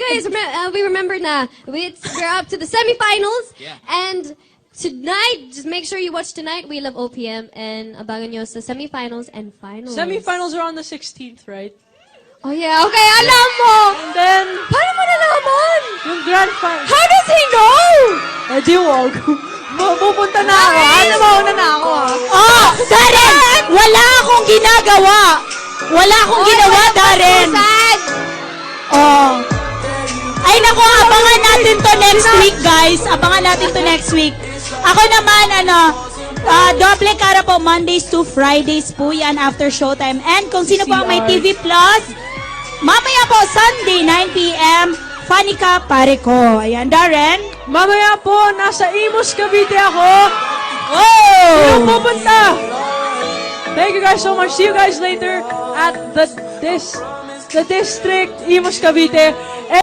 anyways, we remember na we're up to the semifinals. Yeah. And tonight, just make sure you watch tonight. We Love OPM and abangan nyo sa semifinals and finals. Semifinals are on the 16th, right? Oh yeah, okay, alam mo! And then, Paano mo nalaman? yung grand final. How does he know? Eh, di wag. Pupunta na ako. Ano ba, una na ako Oh, Darren! Wala akong ginagawa! Wala akong ginawa, Darren! Sad! Oh. Ay, naku, abangan natin to next week, guys. Abangan natin to next week. Ako naman, doble cara po, Mondays to Fridays po yan after showtime. And kung sino po ang may TV Plus, mamaya po, Sunday, 9 p.m., Funny Ka Pare Ko. Ayan, Darren. Mamaya po, nasa Imus, Cavite ako. Oh! Sino pupunta? Thank you guys so much. See you guys later at the district, Imus, Cavite.